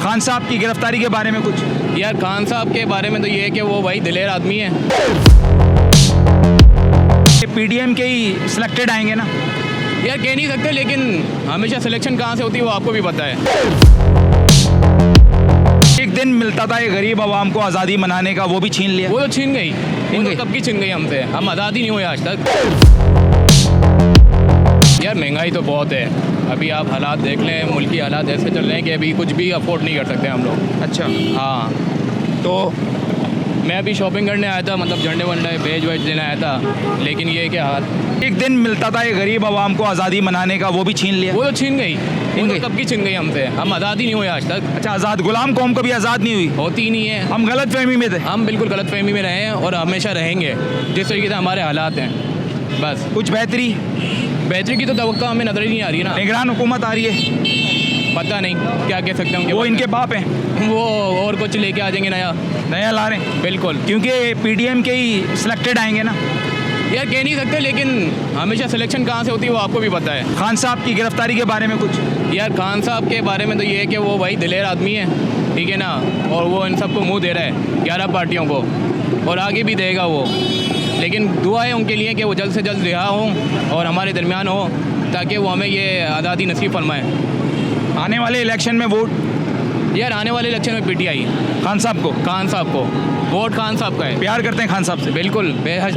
खान साहब की गिरफ्तारी के बारे में कुछ? यार खान साहब के बारे में तो ये है कि वो भाई दिलेर आदमी है। पीडीएम के ही सिलेक्टेड आएंगे ना? यार कह नहीं सकते, लेकिन हमेशा सिलेक्शन कहाँ से होती है वो आपको भी पता है। एक दिन मिलता था ये गरीब आवाम को आज़ादी मनाने का, वो भी छीन लिया। वो तो छीन गई, छीन गई। कब की छीन गई हमसे, हम आज़ाद ही नहीं हुए आज तक। यार महंगाई तो बहुत है, अभी आप हालात देख लें, मुल्की हालात ऐसे चल रहे हैं कि अभी कुछ भी अफोर्ड नहीं कर सकते हम लोग। अच्छा, हाँ, तो मैं अभी शॉपिंग करने आया था, मतलब झंडे वंडे बेच वेच लेने आया था, लेकिन ये क्या हाल। एक दिन मिलता था ये गरीब आवाम को आज़ादी मनाने का, वो भी छीन लिया। वो तो छीन गई, छीन गई। कब की छीन गई हमसे, हम आज़ाद ही नहीं हुए आज तक। अच्छा, आज़ाद गुलाम कौम कभी आज़ाद नहीं हुई? होती ही नहीं है। हम गलत फहमी में थे। हम बिल्कुल गलत फहमी में रहे हैं और हमेशा रहेंगे जिस तरीके से हमारे हालात हैं। बस कुछ बेहतरी की तो तवक्को हमें नजर ही नहीं आ रही ना। निगरान हुकूमत आ रही है, पता नहीं क्या कह सकते हैं वो उनके इनके बाप हैं, बारे में। वो और कुछ लेके आ जाएंगे नया। नया ला रहे हैं बिल्कुल। क्योंकि पीडीएम के ही सिलेक्टेड आएंगे ना? यार कह नहीं सकते, लेकिन हमेशा सिलेक्शन कहाँ से होती है वो आपको भी पता है। खान साहब की गिरफ्तारी के बारे में कुछ? यार खान साहब के बारे में तो ये है कि वो भाई दिलेर आदमी है, ठीक है ना, और वो इन सबको मुंह दे रहा है 11 पार्टियों को, और आगे भी देगा वो। लेकिन दुआ है उनके लिए कि वो जल्द से जल्द रिहा हों और हमारे दरमियान हो, ताकि वो हमें ये आज़ादी नसीब फरमाएँ। आने वाले इलेक्शन में वोट यार आने वाले इलेक्शन में पीटीआई खान साहब को। खान साहब को, वोट खान साहब का है। प्यार करते हैं खान साहब से? बिल्कुल, बेहद